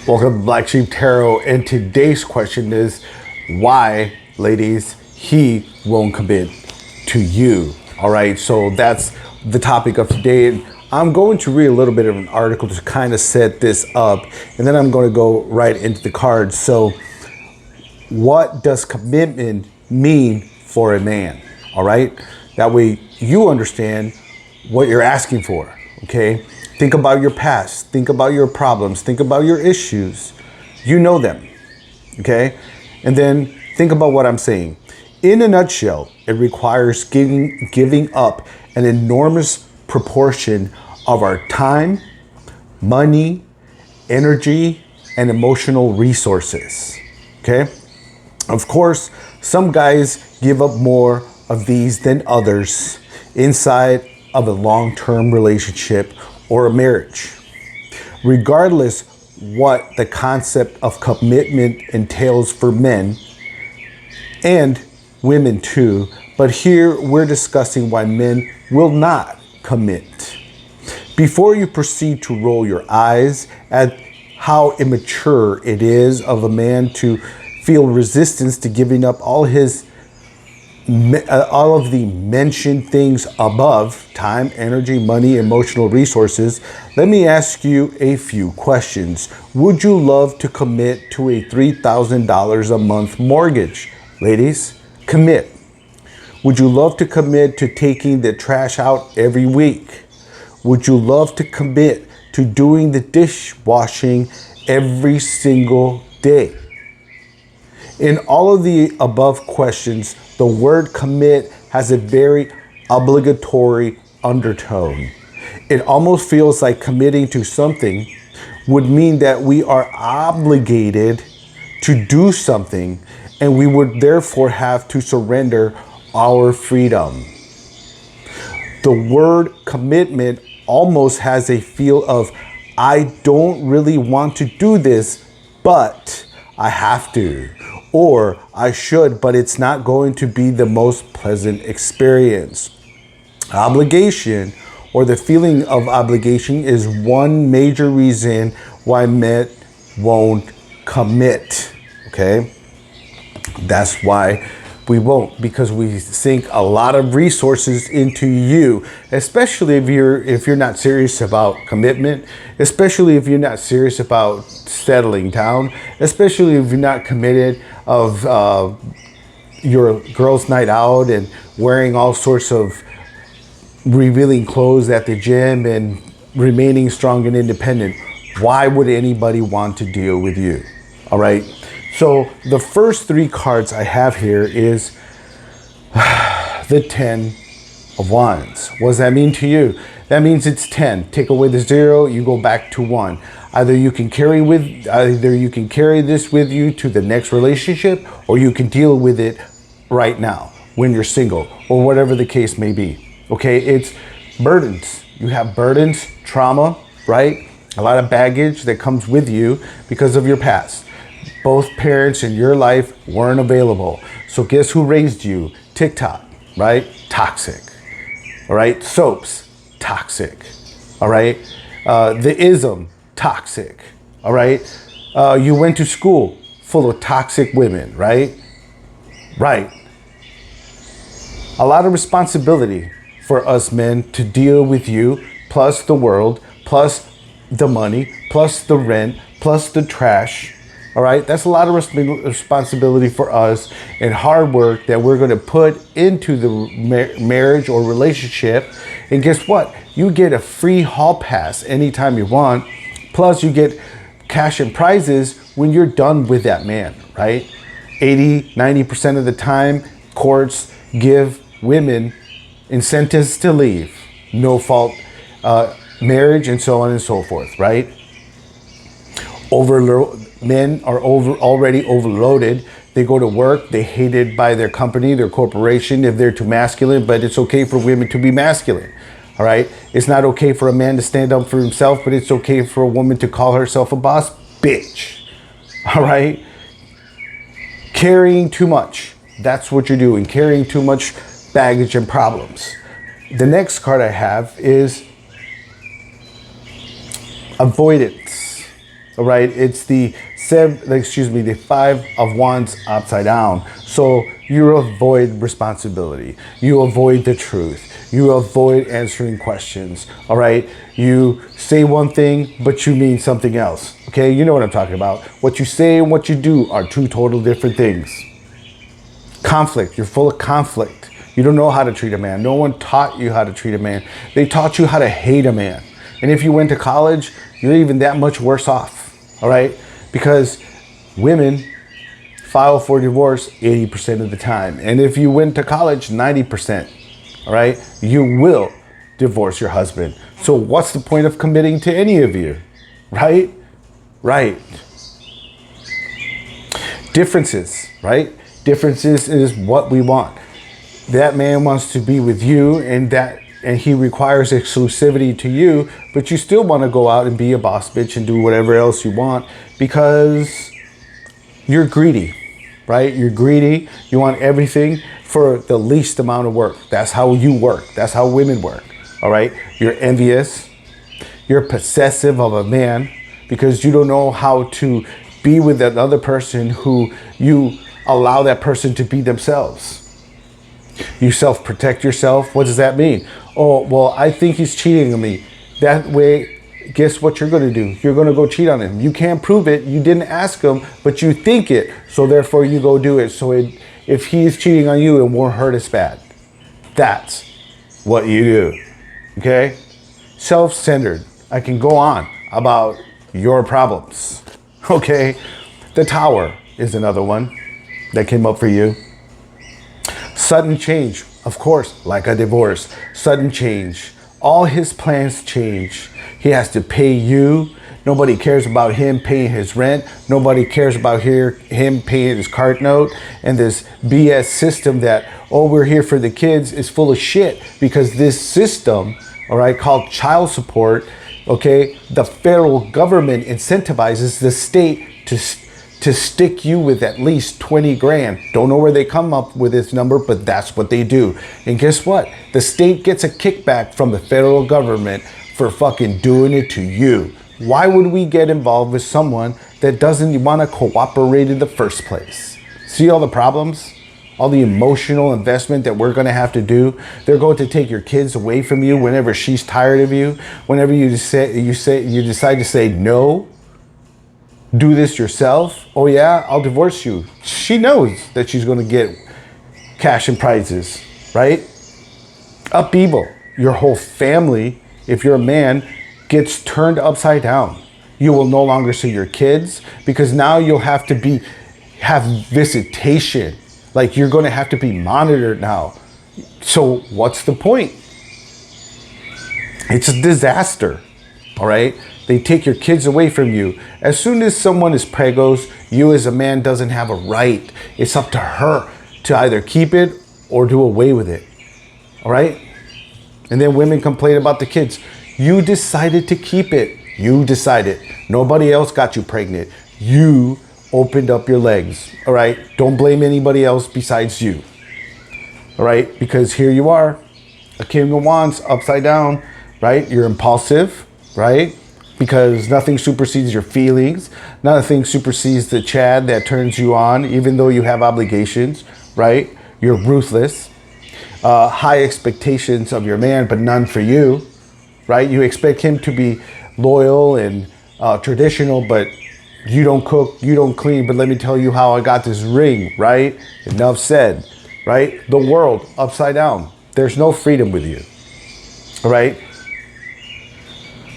Welcome to Black Sheep Tarot, and today's question is why, ladies, he won't commit to you. All right, so that's the topic of today. And I'm going to read a little bit of an article to kind of set this up, and then I'm going to go right into the cards. So what does commitment mean for a man? All right, that way you understand what you're asking for. Okay, think about your past, think about your problems, think about your issues. You know them. Okay, and then think about what I'm saying. In a nutshell, it requires giving up an enormous proportion of our time, money, energy, and emotional resources. Okay, of course, some guys give up more of these than others inside of a long-term relationship or a marriage. Regardless what the concept of commitment entails for men and women too, but here we're discussing why men will not commit. Before you proceed to roll your eyes at how immature it is of a man to feel resistance to giving up all of the mentioned things above, time, energy, money, emotional resources, let me ask you a few questions. Would you love to commit to a $3,000 a month mortgage? Ladies, commit. Would you love to commit to taking the trash out every week? Would you love to commit to doing the dishwashing every single day? In all of the above questions, the word commit has a very obligatory undertone. It almost feels like committing to something would mean that we are obligated to do something, and we would therefore have to surrender our freedom. The word commitment almost has a feel of, I don't really want to do this, but I have to. Or I should, but it's not going to be the most pleasant experience. Obligation, or the feeling of obligation, is one major reason why men won't commit. Okay? That's why we won't, because we sink a lot of resources into you, especially if you're not serious about commitment, especially if you're not serious about settling down, especially if you're not committed of your girls' night out and wearing all sorts of revealing clothes at the gym and remaining strong and independent. Why would anybody want to deal with you? All right. So the first three cards I have here is the 10 of Wands. What does that mean to you? That means it's 10. Take away the 0, you go back to 1. Either you can carry this with you to the next relationship, or you can deal with it right now when you're single, or whatever the case may be. Okay, it's burdens. You have burdens, trauma, right? A lot of baggage that comes with you because of your past. Both parents in your life weren't available. So guess who raised you? TikTok, right? Toxic. All right. Soaps, toxic. All right. The ism, toxic. All right. You went to school full of toxic women, right? Right. A lot of responsibility for us men to deal with you, plus the world, plus the money, plus the rent, plus the trash. All right, that's a lot of responsibility for us and hard work that we're going to put into the marriage or relationship. And guess what? You get a free hall pass anytime you want. Plus, you get cash and prizes when you're done with that man, right? 80-90% of the time, courts give women incentives to leave, no fault marriage, and so on and so forth, right? Men are already overloaded. They go to work, they're hated by their company, their corporation, if they're too masculine, but it's okay for women to be masculine. All right. It's not okay for a man to stand up for himself, but it's okay for a woman to call herself a boss bitch. All right. Carrying too much. That's what you're doing. Carrying too much baggage and problems. The next card I have is avoidance. All right, it's the 5 of Wands upside down. So you avoid responsibility. You avoid the truth. You avoid answering questions. All right, you say one thing, but you mean something else. Okay, you know what I'm talking about. What you say and what you do are two total different things. Conflict. You're full of conflict. You don't know how to treat a man. No one taught you how to treat a man. They taught you how to hate a man. And if you went to college, you're even that much worse off. All right? Because women file for divorce 80% of the time. And if you went to college, 90%. All right? You will divorce your husband. So what's the point of committing to any of you? Right? Right. Differences, right? Differences is what we want. That man wants to be with you and he requires exclusivity to you, but you still want to go out and be a boss bitch and do whatever else you want because you're greedy, right? You're greedy. You want everything for the least amount of work. That's how you work. That's how women work, all right? You're envious. You're possessive of a man because you don't know how to be with another person who you allow that person to be themselves. You self-protect yourself. What does that mean? Oh, well, I think he's cheating on me. That way, guess what you're going to do? You're going to go cheat on him. You can't prove it. You didn't ask him, but you think it. So therefore, you go do it. So if he's cheating on you, it won't hurt as bad. That's what you do. Okay? Self-centered. I can go on about your problems. Okay? The Tower is another one that came up for you. Sudden change, of course, like a divorce. Sudden change. All his plans change. He has to pay you. Nobody cares about him paying his rent. Nobody cares about him paying his card note. And this BS system that, oh, we're here for the kids is full of shit because this system, all right, called child support, okay, the federal government incentivizes the state to stick you with at least 20 grand. Don't know where they come up with this number, but that's what they do. And guess what? The state gets a kickback from the federal government for fucking doing it to you. Why would we get involved with someone that doesn't want to cooperate in the first place? See all the problems? All the emotional investment that we're going to have to do. They're going to take your kids away from you whenever she's tired of you. Whenever you decide to say no. Do this yourself. Oh yeah, I'll divorce you. She knows that she's going to get cash and prizes, right? Upheaval. Your whole family, if you're a man, gets turned upside down. You will no longer see your kids because now you'll have to have visitation. Like you're going to have to be monitored now. So what's the point? It's a disaster. All right? They take your kids away from you. As soon as someone is pregos, you as a man doesn't have a right. It's up to her to either keep it or do away with it. All right? And then women complain about the kids. You decided to keep it. You decided. Nobody else got you pregnant. You opened up your legs. All right? Don't blame anybody else besides you. All right? Because here you are, a King of Wands upside down, right? You're impulsive, right? Because nothing supersedes your feelings. Nothing supersedes the Chad that turns you on, even though you have obligations, right? You're ruthless. High expectations of your man, but none for you, right? You expect him to be loyal and traditional, but you don't cook, you don't clean, but let me tell you how I got this ring, right? Enough said, right? The world upside down. There's no freedom with you, all right?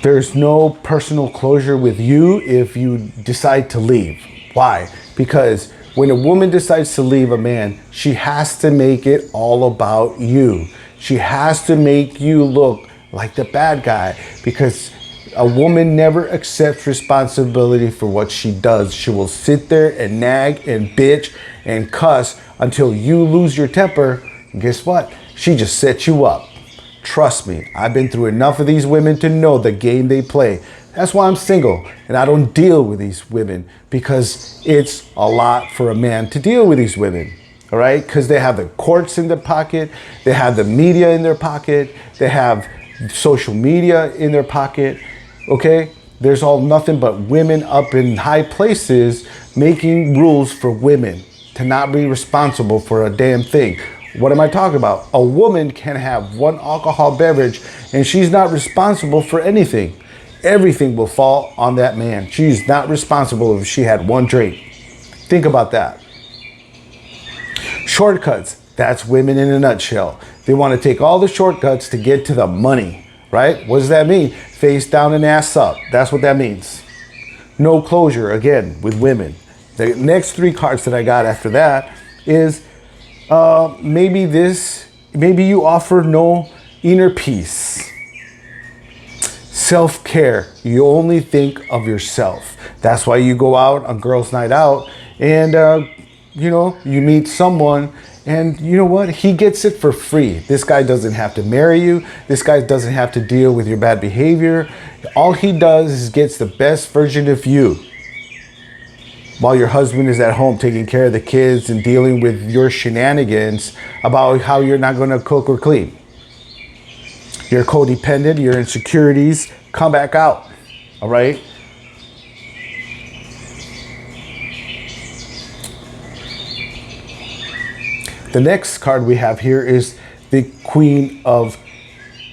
There's no personal closure with you if you decide to leave. Why? Because when a woman decides to leave a man, she has to make it all about you. She has to make you look like the bad guy because a woman never accepts responsibility for what she does. She will sit there and nag and bitch and cuss until you lose your temper. And guess what? She just sets you up. Trust me, I've been through enough of these women to know the game they play. That's why I'm single and I don't deal with these women because it's a lot for a man to deal with these women. All right? Because they have the courts in their pocket. They have the media in their pocket. They have social media in their pocket. Okay? there's all nothing but women up in high places making rules for women to not be responsible for a damn thing. What am I talking about? A woman can have one alcohol beverage and she's not responsible for anything. Everything will fall on that man. She's not responsible if she had one drink. Think about that. Shortcuts. That's women in a nutshell. They want to take all the shortcuts to get to the money, right? What does that mean? Face down and ass up. That's what that means. No closure, again, with women. The next three cards that I got after that is maybe you offer no inner peace. Self-care. You only think of yourself. That's why you go out on girls' night out and, you meet someone and you know what? He gets it for free. This guy doesn't have to marry you. This guy doesn't have to deal with your bad behavior. All he does is gets the best version of you while your husband is at home taking care of the kids and dealing with your shenanigans about how you're not going to cook or clean. You're codependent, your insecurities come back out, all right? The next card we have here is the Queen of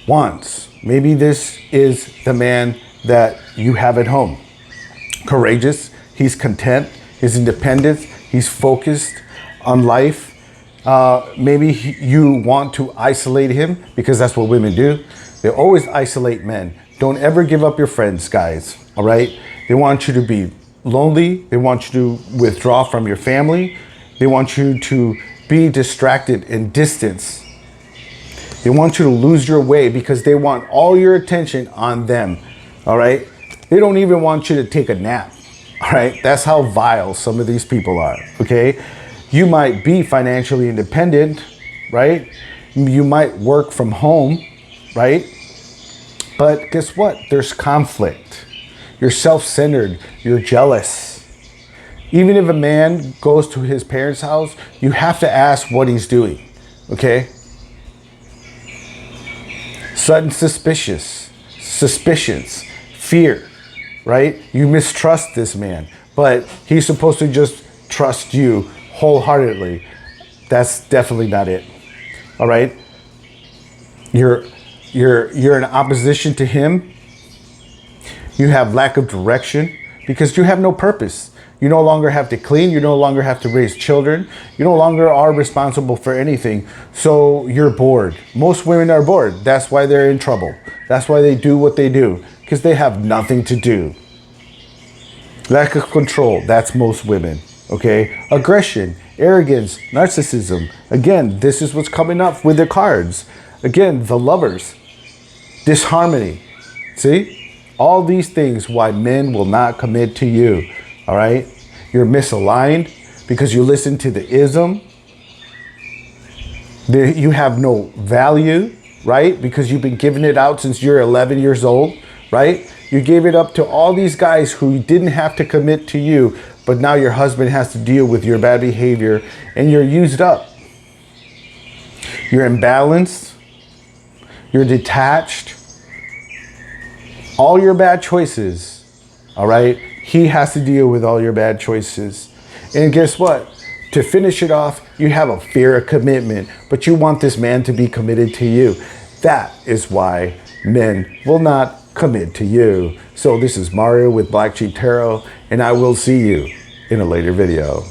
Wands. Maybe this is the man that you have at home. Courageous, he's content, he's independent, he's focused on life. Maybe you want to isolate him because that's what women do. They always isolate men. Don't ever give up your friends, guys, all right? They want you to be lonely. They want you to withdraw from your family. They want you to be distracted and distance. They want you to lose your way because they want all your attention on them, all right? They don't even want you to take a nap, all right? That's how vile some of these people are, okay? You might be financially independent, right? You might work from home, right? But guess what? There's conflict. You're self-centered. You're jealous. Even if a man goes to his parents' house, you have to ask what he's doing, okay? Sudden suspicions, fear, right? You mistrust this man, but he's supposed to just trust you wholeheartedly. That's definitely not it, all right? You're in opposition to him. You have lack of direction because you have no purpose. You no longer have to clean. You no longer have to raise children. You no longer are responsible for anything. So you're bored. Most women are bored. That's why they're in trouble. That's why they do what they do, because they have nothing to do. Lack of control. That's most women. Okay. Aggression, arrogance, narcissism. Again, this is what's coming up with the cards. Again, the Lovers. Disharmony. See? All these things why men will not commit to you. All right? You're misaligned because you listen to the ism. You have no value, right? Because you've been giving it out since you're 11 years old, right? You gave it up to all these guys who didn't have to commit to you, but now your husband has to deal with your bad behavior and you're used up. You're imbalanced. You're detached. All your bad choices, all right? He has to deal with all your bad choices. And guess what? To finish it off, you have a fear of commitment, but you want this man to be committed to you. That is why men will not commit to you. So this is Mario with Black Sheep Tarot, and I will see you in a later video.